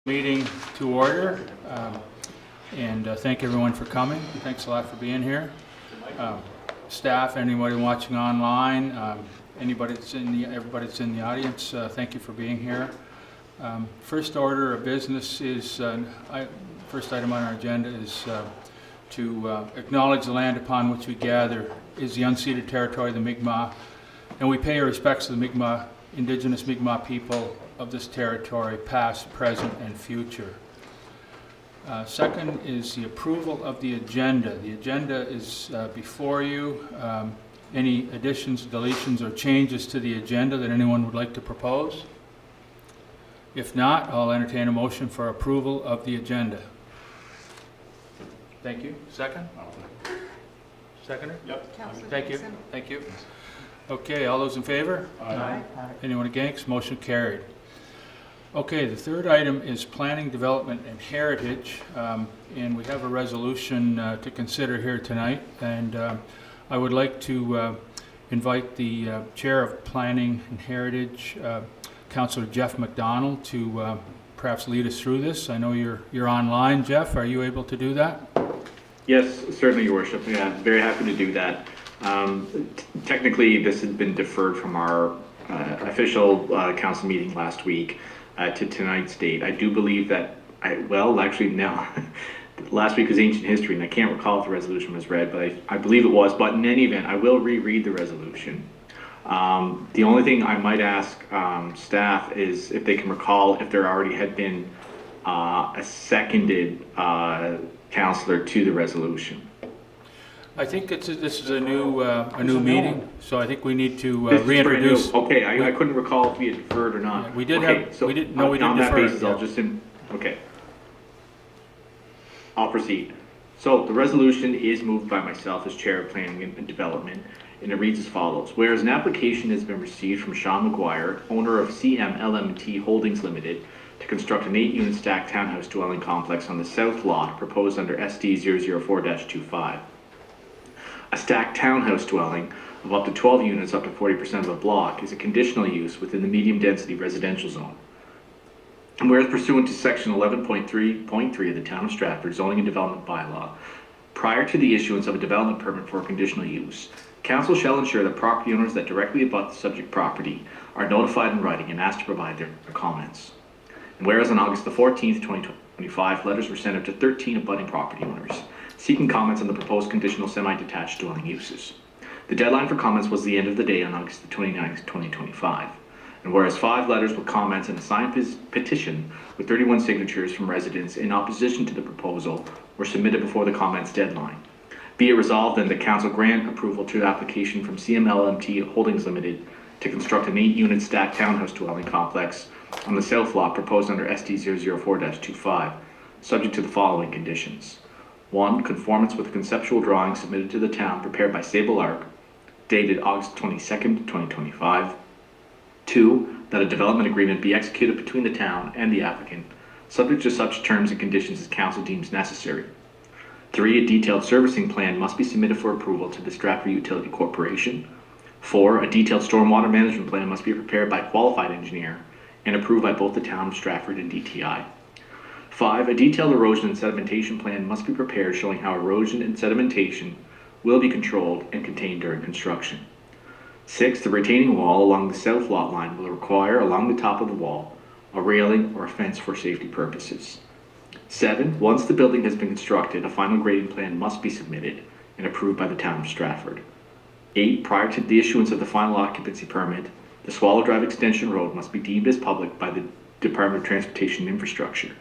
Meeting to order, and thank everyone for coming. Thanks a lot for being here. Staff, anybody watching online, everybody that's in the audience, thank you for being here. First order of business is, first item on our agenda is to acknowledge the land upon which we gather is the unceded territory of the Mi'kmaq, and we pay our respects to the Mi'kmaq, Indigenous Mi'kmaq people of this territory, past, present, and future. Second is the approval of the agenda. The agenda is before you. Any additions, deletions, or changes to the agenda that anyone would like to propose? If not, I'll entertain a motion for approval of the agenda. Thank you. Second? Seconder? Yep. Thank you. Thank you. Okay, all those in favor? Aye. Anyone against? Motion carried. Okay, the third item is planning, development, and heritage, and we have a resolution to consider here tonight, and I would like to invite the Chair of Planning and Heritage, Councillor Jeff McDonald, to perhaps lead us through this. I know you're online, Jeff. Are you able to do that? Yes, certainly, Your Worship. Yeah, I'm very happy to do that. Technically, this has been deferred from our official council meeting last week to tonight's date. I do believe that, last week was ancient history, and I can't recall if the resolution was read, but I believe it was. But in any event, I will reread the resolution. The only thing I might ask staff is if they can recall if there already had been a seconded councillor to the resolution. I think this is a new meeting, so I think we need to reintroduce. Okay, I couldn't recall if we had deferred or not. Yeah, we did okay, have. So we didn't. No, we didn't defer. On that basis, yeah. I'll just okay. I'll proceed. So the resolution is moved by myself as Chair of Planning and Development, and it reads as follows: whereas an application has been received from Sean McGuire, owner of CMLMT Holdings Limited, to construct an 8-unit stacked townhouse dwelling complex on the south lot proposed under SD 004-25. A stacked townhouse dwelling of up to 12 units up to 40% of a block is a conditional use within the medium density residential zone. And whereas pursuant to section 11.3.3 of the Town of Stratford Zoning and Development Bylaw, prior to the issuance of a development permit for a conditional use, Council shall ensure that property owners that directly abut the subject property are notified in writing and asked to provide their comments. And whereas on August the 14th, 2025, letters were sent out to 13 abutting property owners, seeking comments on the proposed conditional semi-detached dwelling uses. The deadline for comments was the end of the day on August the 29th, 2025. And whereas 5 letters with comments and a signed petition with 31 signatures from residents in opposition to the proposal were submitted before the comments deadline. Be it resolved then that Council grant approval to the application from CMLMT Holdings Limited to construct an 8-unit stacked townhouse dwelling complex on the south lot proposed under SD 004-25, subject to the following conditions. 1. Conformance with the conceptual drawing submitted to the town prepared by Sable Arc, dated August 22nd, 2025. 2. That a development agreement be executed between the town and the applicant, subject to such terms and conditions as council deems necessary. 3. A detailed servicing plan must be submitted for approval to the Stratford Utility Corporation. 4. A detailed stormwater management plan must be prepared by a qualified engineer and approved by both the town of Stratford and DTI. 5. A detailed erosion and sedimentation plan must be prepared showing how erosion and sedimentation will be controlled and contained during construction. 6. The retaining wall along the south lot line will require, along the top of the wall, a railing or a fence for safety purposes. 7. Once the building has been constructed, a final grading plan must be submitted and approved by the town of Stratford. 8. Prior to the issuance of the final occupancy permit, the Swallow Drive Extension Road must be deemed as public by the Department of Transportation and Infrastructure.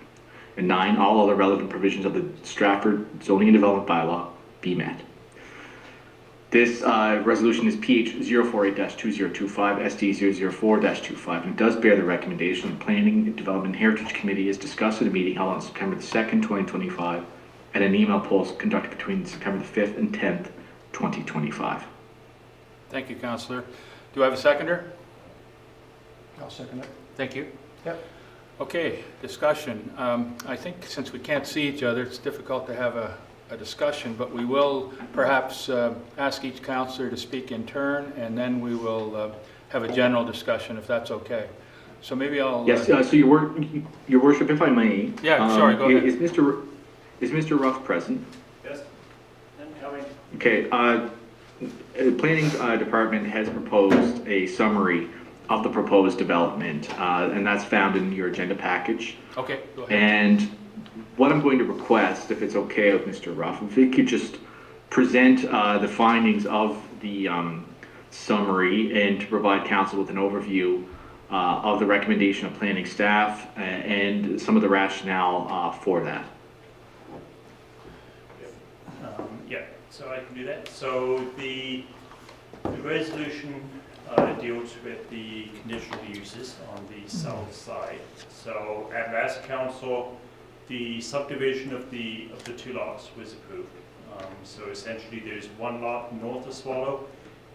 And 9. All other relevant provisions of the Stratford Zoning and Development Bylaw be met. This resolution is PH 048-2025, SD 004-25, and it does bear the recommendation of the Planning and Development Heritage Committee as discussed at a meeting held on September the 2nd, 2025, and an email post conducted between September the 5th and 10th, 2025. Thank you, Councillor. Do I have a seconder? I'll second it. Thank you. Yep. Okay, discussion. I think since we can't see each other, it's difficult to have a discussion, but we will perhaps ask each councillor to speak in turn, and then we will have a general discussion if that's okay. So maybe I'll. Yes, so your worship, if I may. Yeah, sorry, go ahead. Is Mr. Ruff present? Yes, I'm coming. Okay, the planning department has proposed a summary of the proposed development, and that's found in your agenda package. Okay, go ahead. And what I'm going to request, if it's okay with Mr. Ruff, if he could just present the findings of the summary and to provide council with an overview of the recommendation of planning staff and some of the rationale for that. Yeah, so I can do that. So the resolution deals with the conditional uses on the south side. So at last council, the subdivision of the two lots was approved. So essentially there's one lot north of Swallow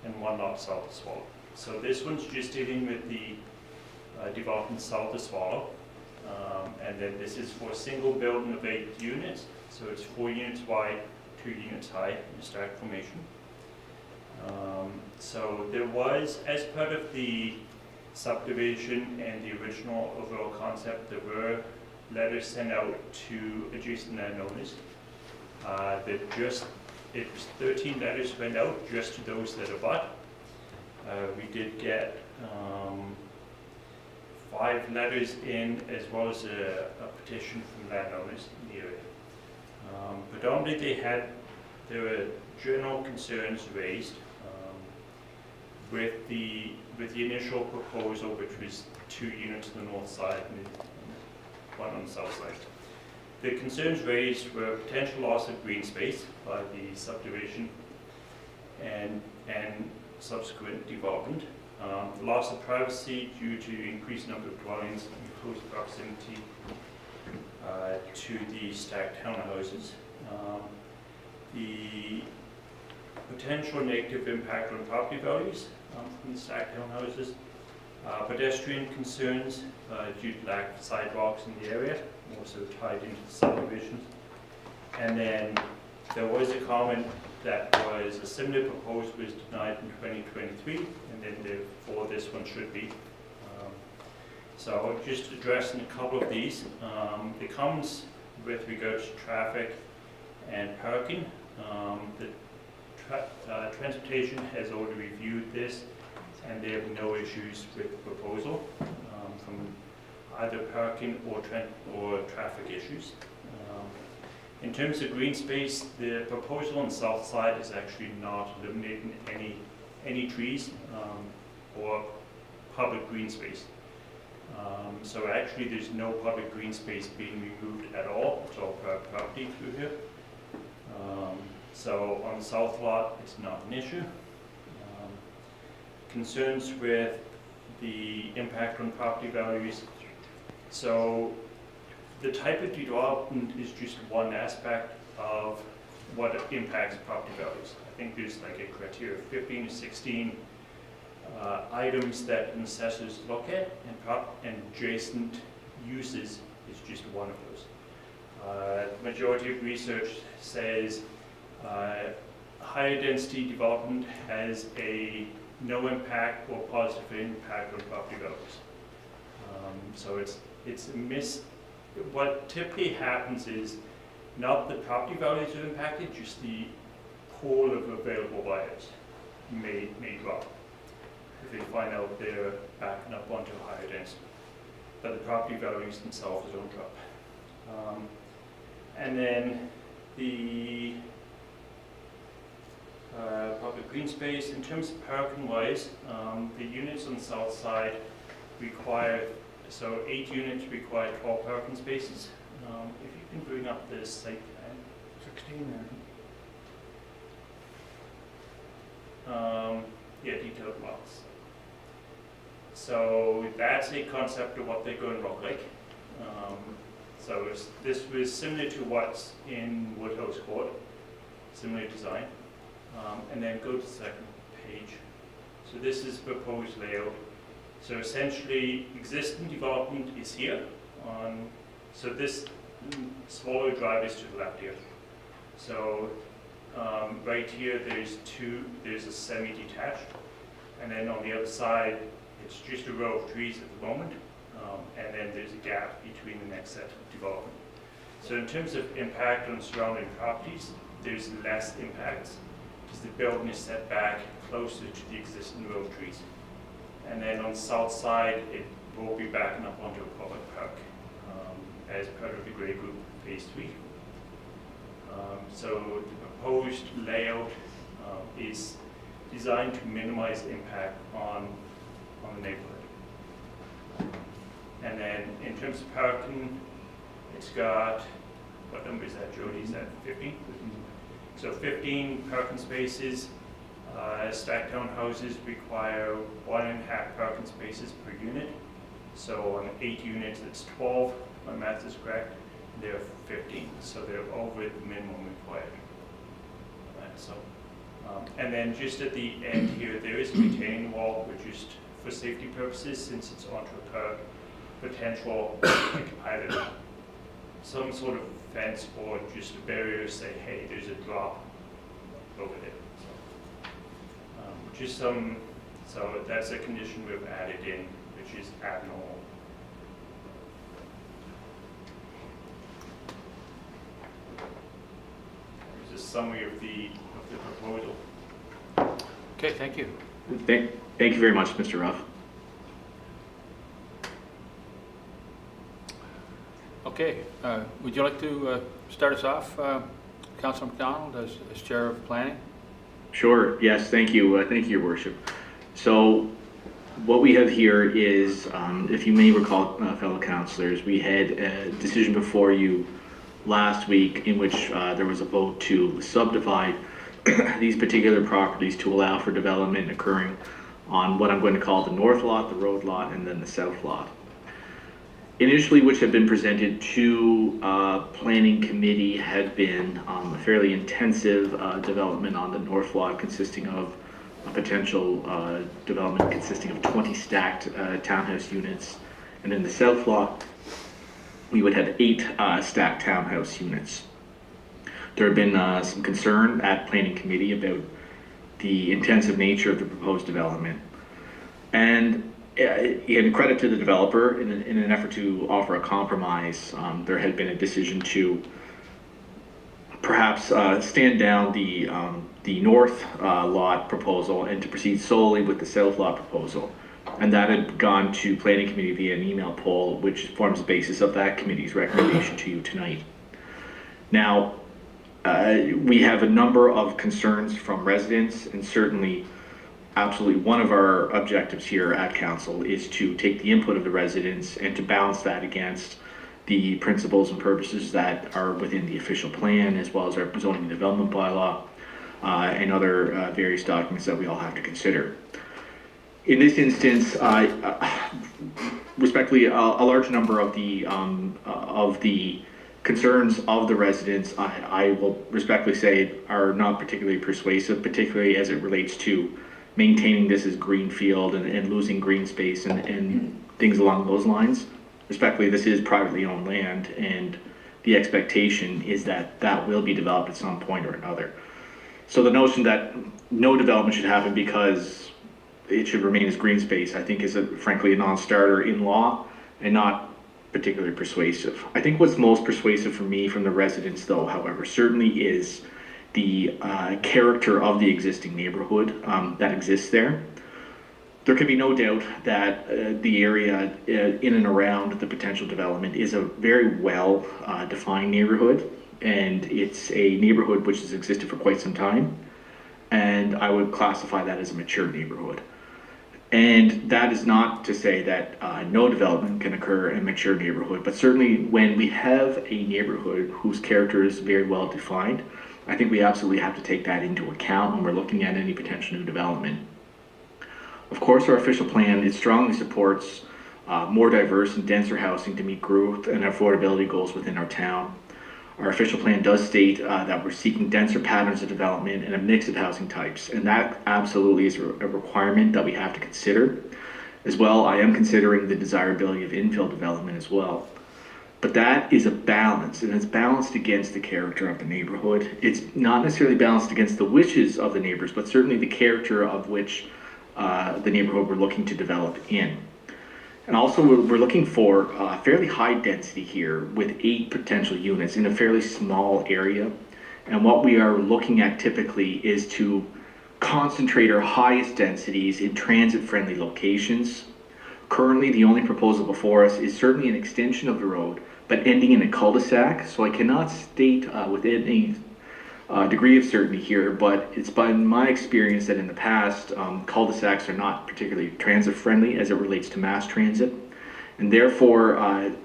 and one lot south of Swallow. So this one's just dealing with the development south of Swallow. And then this is for a single building of 8 units. So it's 4 units wide, 2 units high in the stack formation. So there was, as part of the subdivision and the original overall concept, there were letters sent out to adjacent landowners. It was 13 letters went out just to those that abut. We did get 5 letters in, as well as a petition from landowners in the area. Predominantly there were general concerns raised with the initial proposal, which was 2 units on the north side and 1 on the south side. The concerns raised were potential loss of green space by the subdivision and subsequent development, loss of privacy due to increased number of dwellings in close proximity to the stacked townhouses, the potential negative impact on property values from the stacked townhouses, pedestrian concerns due to lack of sidewalks in the area, also tied into the subdivisions. And then there was a comment that was a similar proposal was denied in 2023, and then therefore this one should be. So just addressing a couple of these. It comes with regards to traffic and parking. Transportation has already reviewed this, and they have no issues with the proposal from either parking or traffic issues. In terms of green space, the proposal on the south side is actually not eliminating any trees or public green space. So actually there's no public green space being removed at all. It's all private property through here. So on the south lot, it's not an issue. Concerns with the impact on property values. So the type of development is just one aspect of what impacts property values. I think there's like a criteria of 15 to 16 items that assessors look at, and adjacent uses is just one of those. The majority of research says higher density development has a no impact or positive impact on property values. So it's a what typically happens is not the property values are impacted, just the pool of available buyers may drop if they find out they're backing up onto a higher density. But the property values themselves don't drop. And then the public green space, in terms of parking wise, the units on the south side require, so 8 units require 12 parking spaces. If you can bring up this site plan. 16 there. Yeah, detailed lots. So that's a concept of what they're going to look like. So this was similar to what's in Woodhouse Court, similar design. And then go to the second page. So this is proposed layout. So essentially, existing development is here. So this Swallow Drive is to the left here. So right here, there's a semi-detached. And then on the other side, it's just a row of trees at the moment. and then there's a gap between the next set of development. So in terms of impact on surrounding properties, there's less impacts because the building is set back closer to the existing road trees. And then on the south side, it will be backing up onto a public park as part of the Grey Group Phase 3. So the proposed layout is designed to minimize impact on the neighborhood. And then in terms of parking, it's got, what number is that, Jody? Is that 15? So 15 parking spaces. Stacked townhouses require 1.5 parking spaces per unit. So on 8 units, it's 12. My math is correct. They're 15, so they're over the minimum required. And then just at the end here, there is a retaining wall, but just for safety purposes, since it's onto a curb, potential like either some sort of fence or just a barrier to say, hey, there's a drop over there. Just some, so that's a condition we've added in, which is abnormal. There's a summary of the proposal. Okay, thank you. Thank you very much, Mr. Ruff. Okay, would you like to start us off, Councilor McDonald, as Chair of Planning? Sure, yes, thank you. Thank you, Your Worship. So what we have here is, if you may recall, fellow councillors, we had a decision before you last week in which there was a vote to subdivide these particular properties to allow for development occurring on what I'm going to call the north lot, the road lot, and then the south lot. Initially, which had been presented to Planning Committee had been a fairly intensive development on the north lot, consisting of a potential development consisting of 20 stacked townhouse units, and in the south lot we would have 8 stacked townhouse units. There had been some concern at Planning Committee about the intensive nature of the proposed development, and in credit to the developer, in an effort to offer a compromise, there had been a decision to perhaps stand down the north lot proposal and to proceed solely with the south lot proposal. And that had gone to Planning Committee via an email poll, which forms the basis of that committee's recommendation to you tonight. Now, we have a number of concerns from residents, and certainly absolutely one of our objectives here at council is to take the input of the residents and to balance that against the principles and purposes that are within the official plan, as well as our zoning development bylaw and other various documents that we all have to consider. In this instance, respectfully, a large number of the concerns of the residents, I will respectfully say, are not particularly persuasive, particularly as it relates to maintaining this as greenfield and losing green space and things along those lines. Respectfully, this is privately owned land, and the expectation is that that will be developed at some point or another. So the notion that no development should happen because it should remain as green space, I think is frankly a non-starter in law and not particularly persuasive. I think what's most persuasive for me from the residents, though, however, certainly is the character of the existing neighborhood that exists there. There can be no doubt that the area in and around the potential development is a very well defined neighborhood, and it's a neighborhood which has existed for quite some time, and I would classify that as a mature neighborhood. And that is not to say that no development can occur in a mature neighborhood, but certainly when we have a neighborhood whose character is very well defined, I think we absolutely have to take that into account when we're looking at any potential new development. Of course, our official plan, it strongly supports more diverse and denser housing to meet growth and affordability goals within our town. Our official plan does state that we're seeking denser patterns of development and a mix of housing types, and that absolutely is a requirement that we have to consider. As well, I am considering the desirability of infill development as well. But that is a balance, and it's balanced against the character of the neighborhood. It's not necessarily balanced against the wishes of the neighbors, but certainly the character of which the neighborhood we're looking to develop in. And also, we're looking for fairly high density here with 8 potential units in a fairly small area. And what we are looking at typically is to concentrate our highest densities in transit-friendly locations. Currently, the only proposal before us is certainly an extension of the road, but ending in a cul-de-sac. So I cannot state with any degree of certainty here, but it's been my experience that in the past, cul-de-sacs are not particularly transit-friendly as it relates to mass transit. And therefore,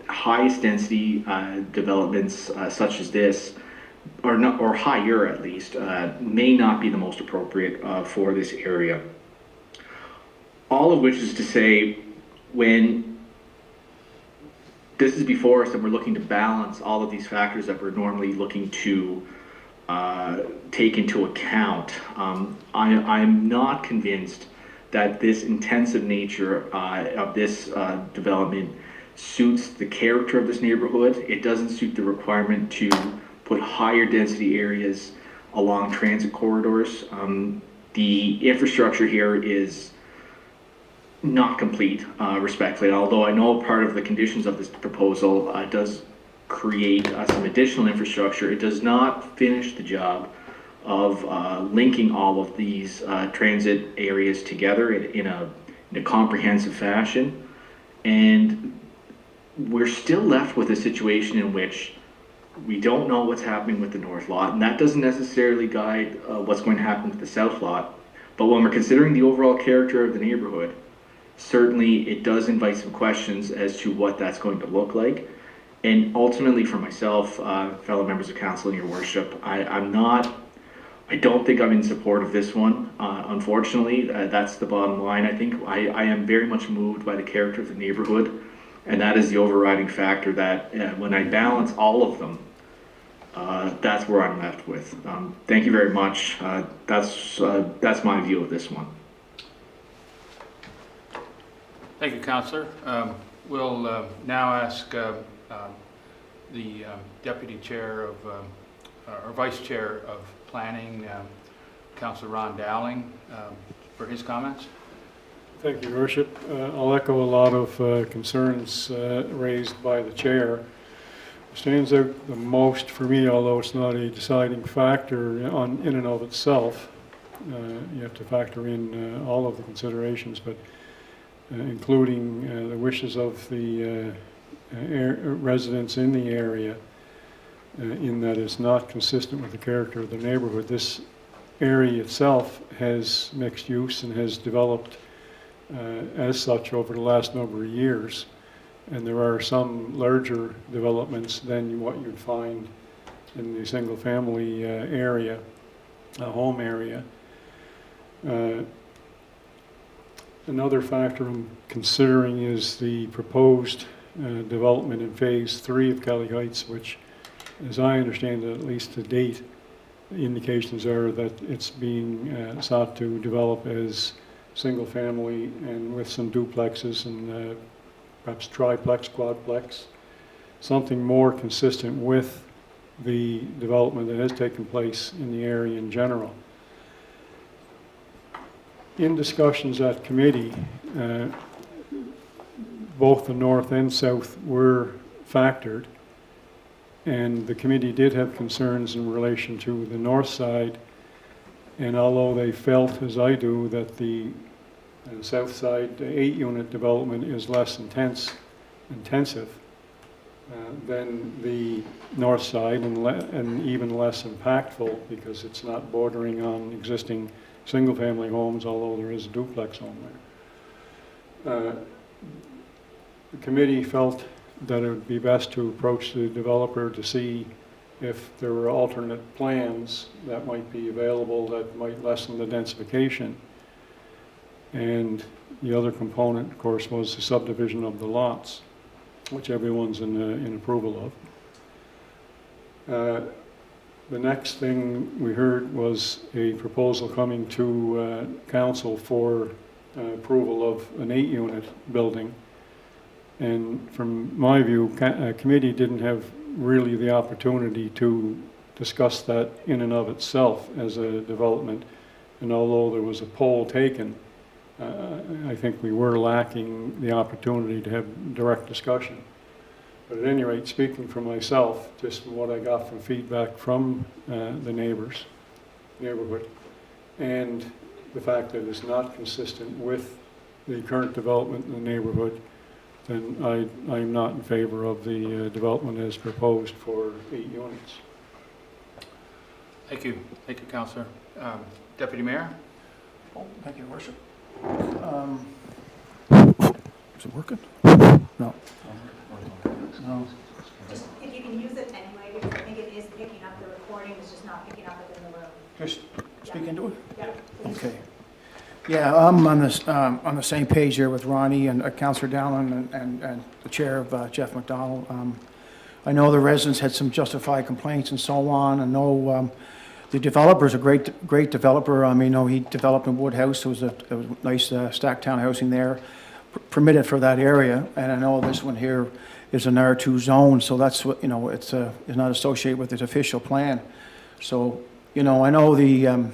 highest density developments such as this, or higher at least, may not be the most appropriate for this area. All of which is to say, when this is before us and we're looking to balance all of these factors that we're normally looking to take into account, I'm not convinced that this intensive nature of this development suits the character of this neighborhood. It doesn't suit the requirement to put higher density areas along transit corridors. The infrastructure here is not complete, respectfully, although I know part of the conditions of this proposal does create some additional infrastructure. It does not finish the job of linking all of these transit areas together in a comprehensive fashion. And we're still left with a situation in which we don't know what's happening with the north lot, and that doesn't necessarily guide what's going to happen with the south lot. But when we're considering the overall character of the neighborhood, certainly it does invite some questions as to what that's going to look like. And ultimately for myself, fellow members of council and your worship, I don't think I'm in support of this one. Unfortunately, that's the bottom line. I think I am very much moved by the character of the neighborhood, and that is the overriding factor that when I balance all of them, that's where I'm left with. Thank you very much. That's my view of this one. Thank you, Councillor. We'll now ask the Deputy Chair of, or Vice Chair of Planning, Councillor Ron Dowling, for his comments. Thank you, Your Worship. I'll echo a lot of concerns raised by the Chair. Stands out the most for me, although it's not a deciding factor in and of itself. You have to factor in all of the considerations, but including the wishes of the residents in the area, in that it's not consistent with the character of the neighborhood. This area itself has mixed use and has developed as such over the last number of years, and there are some larger developments than what you'd find in the single family area, home area. Another factor I'm considering is the proposed development in phase 3 of Kelly Heights, which, as I understand it, at least to date, indications are that it's being sought to develop as single family and with some duplexes and perhaps triplex, quadplex, something more consistent with the development that has taken place in the area in general. In discussions at committee, both the north and south were factored, and the committee did have concerns in relation to the north side, and although they felt, as I do, that the south side 8-unit development is less intensive than the north side, and even less impactful because it's not bordering on existing single-family homes, although there is a duplex home there. The committee felt that it would be best to approach the developer to see if there were alternate plans that might be available that might lessen the densification. And the other component, of course, was the subdivision of the lots, which everyone's in approval of. The next thing we heard was a proposal coming to council for approval of an 8-unit building. And from my view, committee didn't have really the opportunity to discuss that in and of itself as a development. And although there was a poll taken, I think we were lacking the opportunity to have direct discussion. But at any rate, speaking for myself, just what I got from feedback from the neighborhood, and the fact that it's not consistent with the current development in the neighborhood, then I'm not in favor of the development as proposed for 8 units. Thank you, Councillor. Deputy Mayor? Oh, thank you, Your Worship. Is it working? No. No. Just, if you can use it anyway, because I think it is picking up the recording, it's just not picking up it in the room. Just speak into it? Yeah. Please. Okay. Yeah, I'm on the same page here with Ronnie and Councillor Dowland and the chair of Jeff McDonald. I know the residents had some justified complaints and so on. I know the developer's a great developer. I mean, he developed in Woodhouse. It was a nice stacked town housing there, permitted for that area. And I know this one here is an R2 zone, so that's what, it's not associated with its official plan. So, I know the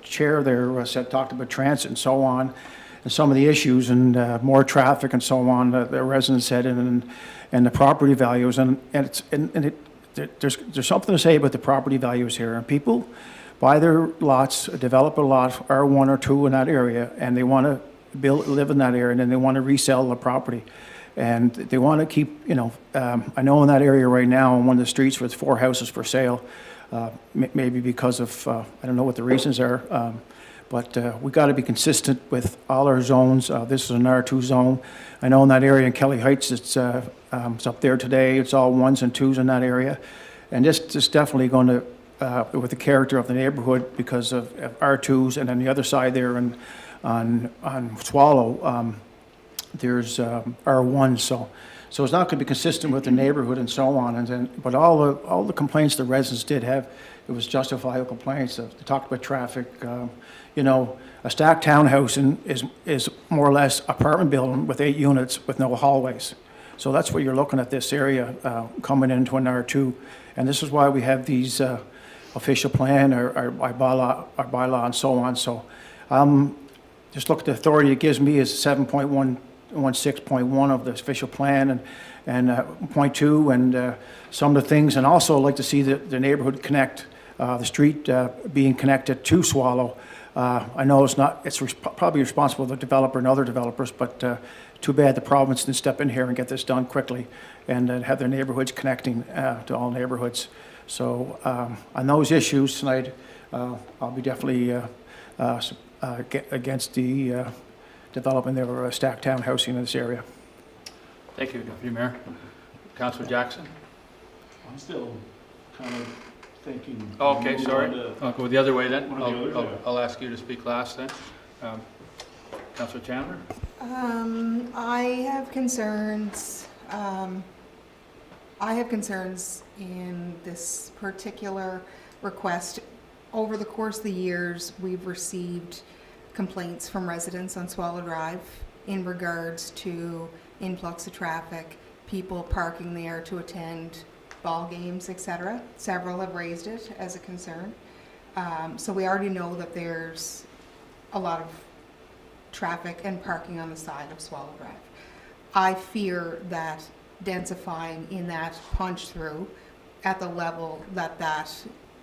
chair there talked about transit and so on, and some of the issues and more traffic and so on, the residents said, and the property values, there's something to say about the property values here. And people buy their lots, develop a lot, R1 or 2 in that area, and they want to live in that area, and then they want to resell the property. And they want to keep, I know in that area right now, on one of the streets, with 4 houses for sale, maybe because of, I don't know what the reasons are, but we got to be consistent with all our zones. This is an R2 zone. I know in that area in Kelly Heights, it's up there today. It's all 1s and 2s in that area. And just definitely going to, with the character of the neighborhood, because of R2s, and on the other side there on Swallow, there's R1s. So it's not going to be consistent with the neighborhood and so on. But all the complaints the residents did have, it was justifiable complaints. They talked about traffic. A stacked townhouse is more or less apartment building with 8 units with no hallways. So that's what you're looking at, this area coming into an R2. And this is why we have these official plan, our bylaw and so on. So just look at the authority it gives me is 7.16.1 of the official plan and 0.2 and some of the things. And also I'd like to see the neighborhood connect, the street being connected to Swallow. I know it's probably responsible for the developer and other developers, but too bad the province didn't step in here and get this done quickly and have their neighborhoods connecting to all neighborhoods. So on those issues tonight, I'll be definitely against the development of stacked town housing in this area. Thank you, Deputy Mayor. Councillor Jackson? I'm still kind of thinking. Oh, okay, sorry. I'll go the other way then. One or the other, yeah. I'll ask you to speak last then. Councillor Chandler? I have concerns. I have concerns in this particular request. Over the course of the years, we've received complaints from residents on Swallow Drive in regards to influx of traffic, people parking there to attend ball games, etc. Several have raised it as a concern. So we already know that there's a lot of traffic and parking on the side of Swallow Drive. I fear that densifying in that punch through at the level that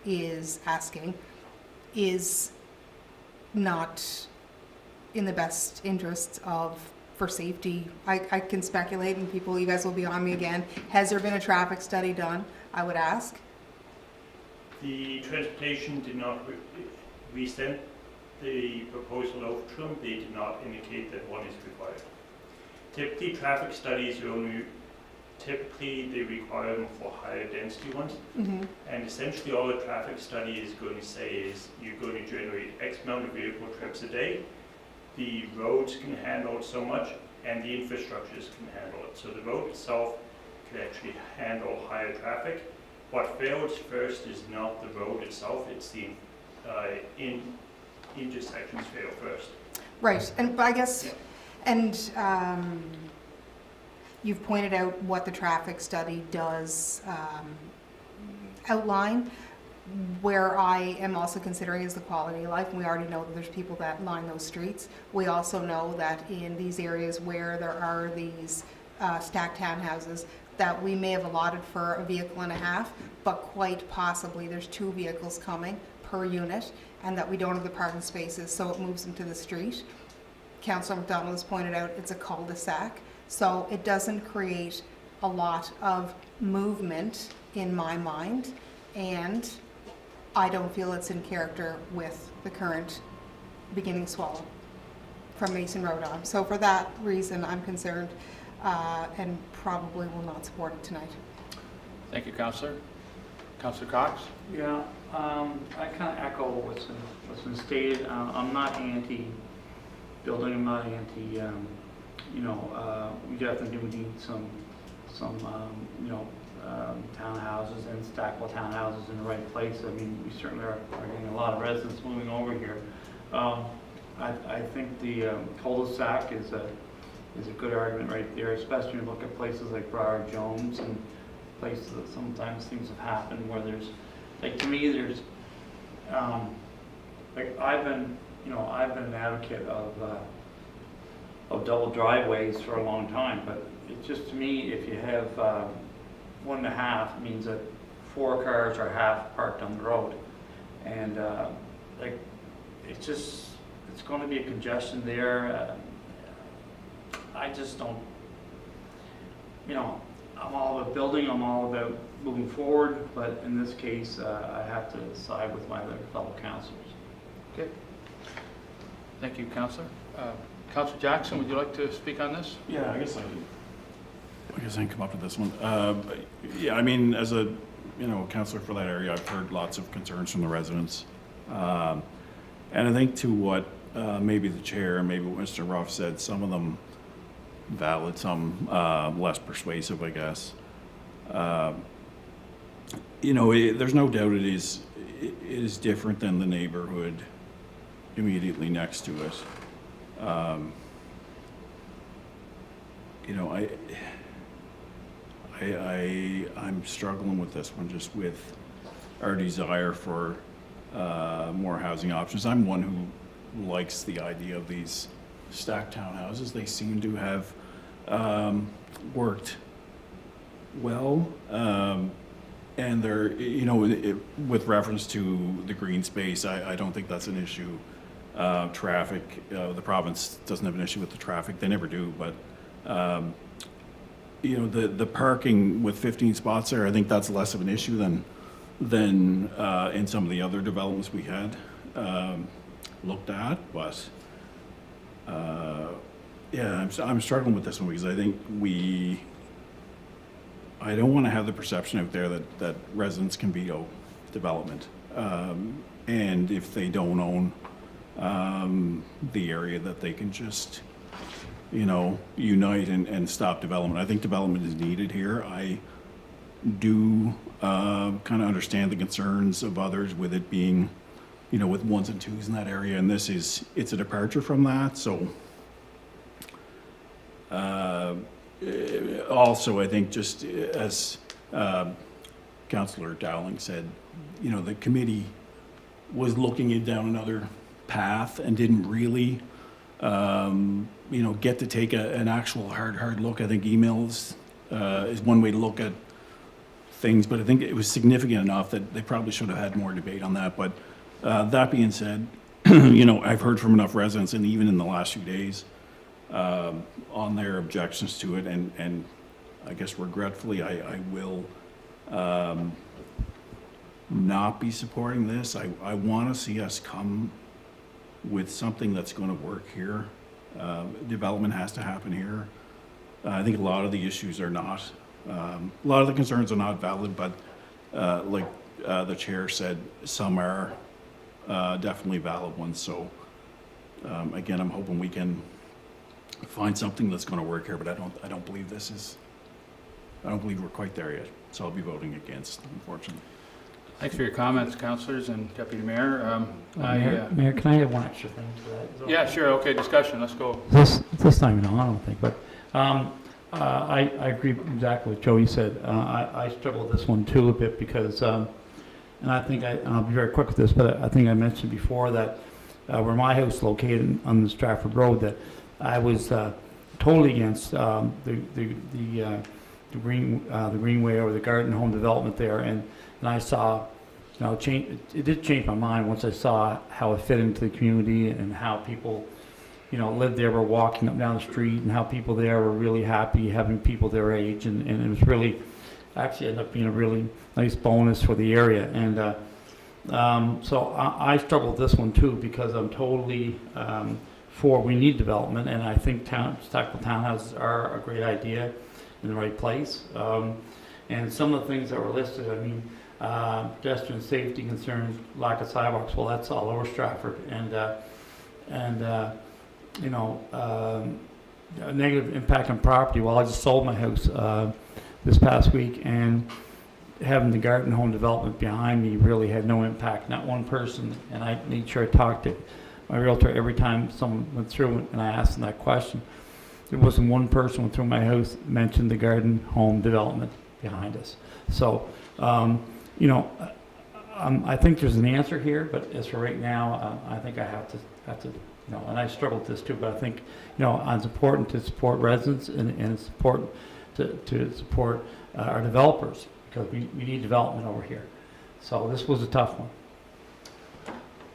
is asking is not in the best interests for safety. I can speculate, and you guys will be on me again. Has there been a traffic study done? I would ask. The transportation did not, we sent the proposal over to them. They did not indicate that one is required. Typically, traffic studies are only, they require them for higher density ones. Mm-hmm. And essentially all a traffic study is going to say is you're going to generate X amount of vehicle trips a day. The roads can handle it so much, and the infrastructures can handle it. So the road itself can actually handle higher traffic. What fails first is not the road itself, it's the intersections fail first. Right, and I guess, and you've pointed out what the traffic study does outline. Where I am also considering is the quality of life, and we already know that there's people that line those streets. We also know that in these areas where there are these stacked townhouses, that we may have allotted for a vehicle and a half, but quite possibly there's 2 vehicles coming per unit, and that we don't have the parking spaces, so it moves them to the street. Councillor McDonald has pointed out it's a cul-de-sac, so it doesn't create a lot of movement in my mind, and I don't feel it's in character with the current beginning swallow from Mason Road on. So for that reason, I'm concerned and probably will not support it tonight. Thank you, Councillor. Councillor Cox? Yeah, I kind of echo what's been stated. I'm not anti-building, I'm not anti, we definitely do need some townhouses and stackable townhouses in the right place. I mean, we certainly are getting a lot of residents moving over here. I think the cul-de-sac is a good argument right there, especially when you look at places like Briar Jones and places that sometimes things have happened where there's, like, to me, there's, like, I've been an advocate of double driveways for a long time, but it just, to me, if you have 1.5, means that 4 cars are half parked on the road, and like, it's going to be a congestion there. I just don't, I'm all about building, I'm all about moving forward, but in this case, I have to side with my other fellow councillors. Okay. Thank you, Councillor. Councillor Jackson, would you like to speak on this? Yeah, I guess I can come up with this one. Yeah, I mean, as a councillor for that area, I've heard lots of concerns from the residents, and I think to what maybe the chair and maybe what Mr. Ruff said, some of them valid, some less persuasive, I guess. There's no doubt it is different than the neighborhood immediately next to it. I'm struggling with this one, just with our desire for more housing options. I'm one who likes the idea of these stacked townhouses. They seem to have worked well, and they're, with reference to the green space, I don't think that's an issue. Traffic, the province doesn't have an issue with the traffic. They never do, but the parking with 15 spots there, I think that's less of an issue than in some of the other developments we had looked at. But yeah, I'm struggling with this one because I think I don't want to have the perception out there that residents can veto development, and if they don't own the area, that they can just unite and stop development. I think development is needed here. I do kind of understand the concerns of others with it being, with 1s and 2s in that area, and it's a departure from that. So also, I think, just as Councillor Dowling said, the committee was looking down another path and didn't really get to take an actual hard look. I think emails is one way to look at things, but I think it was significant enough that they probably should have had more debate on that. But that being said, I've heard from enough residents, and even in the last few days, on their objections to it, and I guess regretfully, I will not be supporting this. I want to see us come with something that's going to work here. Development has to happen here. I think a lot of the issues are not, a lot of the concerns are not valid, but like the chair said, some are definitely valid ones. So again, I'm hoping we can find something that's going to work here, but I don't believe I don't believe we're quite there yet. So I'll be voting against, unfortunately. Thanks for your comments, councillors and Deputy Mayor. Mayor, can I add one extra thing to that? Is that Yeah, okay? sure. Okay, discussion. Let's go. This not even on, I don't think, but I agree exactly with Joey said. I struggle with this one too a bit because And I think I'll be very quick with this, but I think I mentioned before that where my house is located on the Stratford Road, that I was totally against the greenway or the garden home development there, and I saw, it did change my mind once I saw how it fit into the community and how people, lived there, were walking up and down the street, and how people there were really happy having people their age, and it was really, actually ended up being a really nice bonus for the area. And so I struggle with this one too, because I'm totally for we need development, and I think Stratford townhouses are a great idea in the right place. And some of the things that were listed, I mean, pedestrian safety concerns, lack of sidewalks, well, that's all over Stratford. And a negative impact on property. Well, I just sold my house this past week, and having the garden home development behind me really had no impact, not one person. And I made sure I talked to my realtor every time someone went through and I asked them that question. There wasn't one person went through my house mentioned the garden home development behind us. So, I think there's an answer here, but as for right now, I think I have to, and I struggle with this too, but I think, it's important to support residents, and it's important to support our developers, because we need development over here. So this was a tough one.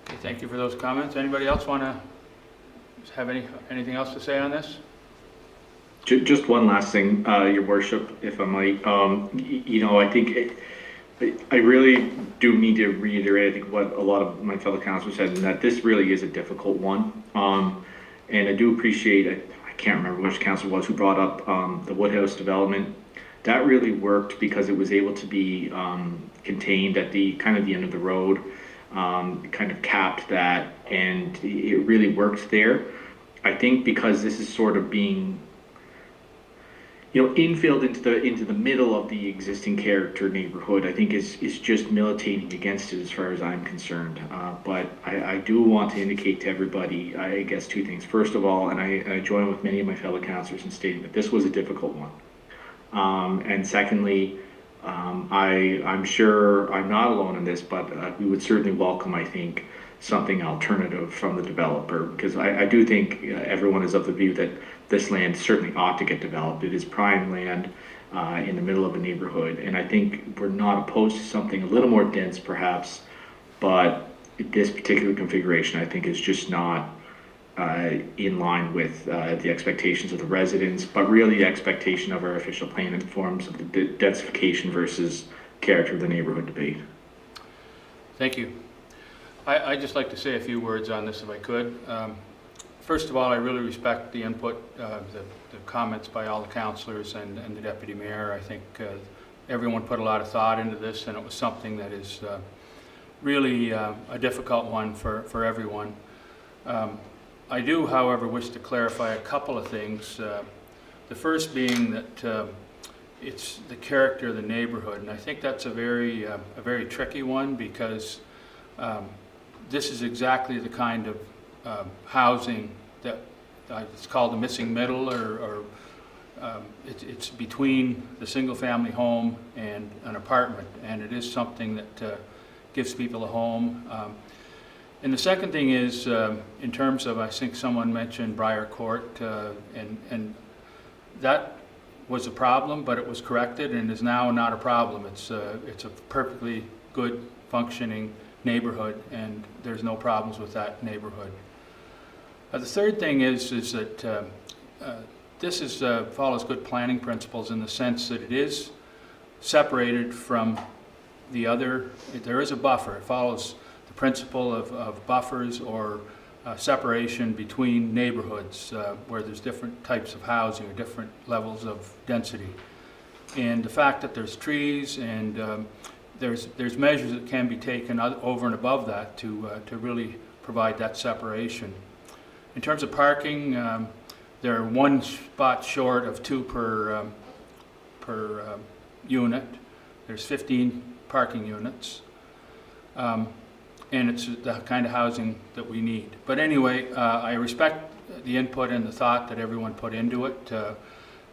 Okay, thank you for those comments. Anybody else want to have anything else to say on this? Just one last thing, Your Worship, if I might. I think I really do need to reiterate, I think, what a lot of my fellow councilors said, and that this really is a difficult one. And I do appreciate, I can't remember which councilor it was who brought up the Woodhouse development. That really worked because it was able to be contained at the kind of the end of the road, kind of capped that, and it really worked there. I think because this is sort of being infilled into the middle of the existing character neighborhood, I think is just militating against it as far as I'm concerned. But I do want to indicate to everybody, I guess, two things. First of all, and I join with many of my fellow councilors in stating that this was a difficult one. And secondly, I'm sure I'm not alone in this, but we would certainly welcome, I think, something alternative from the developer, because I do think everyone is of the view that this land certainly ought to get developed. It is prime land in the middle of a neighborhood, and I think we're not opposed to something a little more dense perhaps, but this particular configuration I think is just not in line with the expectations of the residents, but really the expectation of our official plan in forms of the densification versus character of the neighborhood debate. Thank you. I'd just like to say a few words on this if I could. First of all, I really respect the input, the comments by all the councilors and the deputy mayor. I think everyone put a lot of thought into this, and it was something that is really a difficult one for everyone. I do, however, wish to clarify a couple of things. The first being that it's the character of the neighborhood, and I think that's a very tricky one, because this is exactly the kind of housing that it's called the missing middle, or it's between the single-family home and an apartment, and it is something that gives people a home. And the second thing is, in terms of, I think someone mentioned Briar Court, and that was a problem, but it was corrected and is now not a problem. It's a perfectly good functioning neighborhood, and there's no problems with that neighborhood. The third thing is that this follows good planning principles in the sense that it is separated from the other. There is a buffer. It follows the principle of buffers or separation between neighborhoods where there's different types of housing or different levels of density. And the fact that there's trees and there's measures that can be taken over and above that to really provide that separation. In terms of parking, there are one spot short of 2 per unit. There's 15 parking units, and it's the kind of housing that we need. But anyway, I respect the input and the thought that everyone put into it,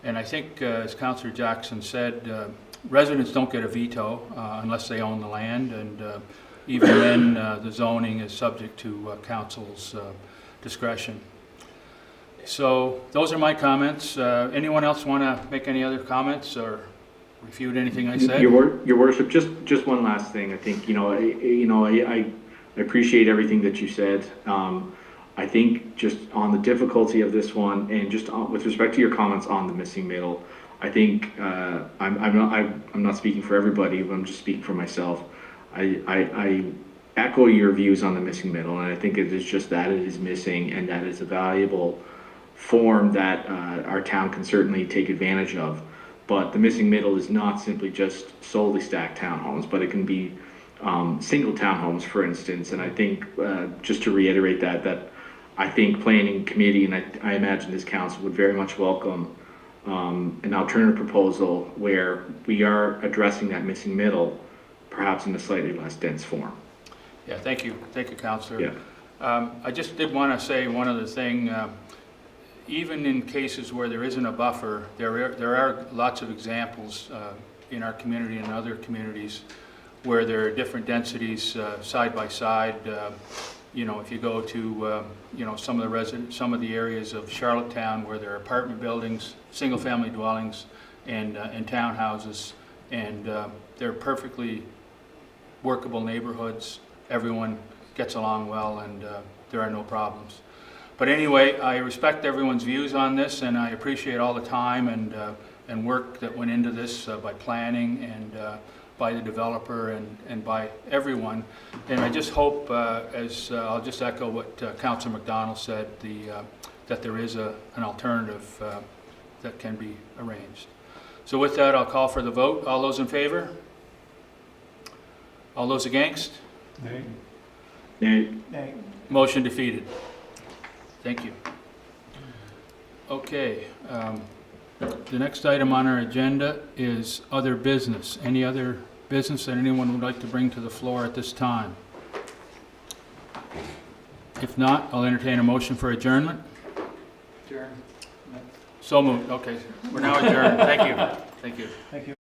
and I think, as Councillor Jackson said, residents don't get a veto unless they own the land, and even then, the zoning is subject to council's discretion. So those are my comments. Anyone else want to make any other comments or refute anything I said? Your worship, just one last thing. I think, I appreciate everything that you said. I think just on the difficulty of this one, and just with respect to your comments on the missing middle, I think I'm not speaking for everybody, but I'm just speaking for myself. I echo your views on the missing middle, and I think it is just that it is missing, and that is a valuable form that our town can certainly take advantage of. But the missing middle is not simply just solely stacked townhomes, but it can be single townhomes, for instance. And I think, just to reiterate that I think planning committee, and I imagine this council would very much welcome an alternative proposal where we are addressing that missing middle, perhaps in a slightly less dense form. Yeah, thank you, Councillor. Yeah. I just did want to say one other thing. Even in cases where there isn't a buffer, there are lots of examples in our community and other communities where there are different densities side by side. If you go to some of the areas of Charlottetown where there are apartment buildings, single-family dwellings, and townhouses, and they're perfectly workable neighborhoods. Everyone gets along well, and there are no problems. But anyway, I respect everyone's views on this, and I appreciate all the time and work that went into this by planning and by the developer and by everyone. And I just hope, I'll just echo what Councillor McDonald said, that there is an alternative that can be arranged. So with that, I'll call for the vote. All those in favor? All those against? Nay. Nay. Motion defeated. Thank you. Okay, the next item on our agenda is other business. Any other business that anyone would like to bring to the floor at this time? If not, I'll entertain a motion for adjournment. Adjourn. So moved. Okay, we're now adjourned. Thank you. Thank you. Thank you.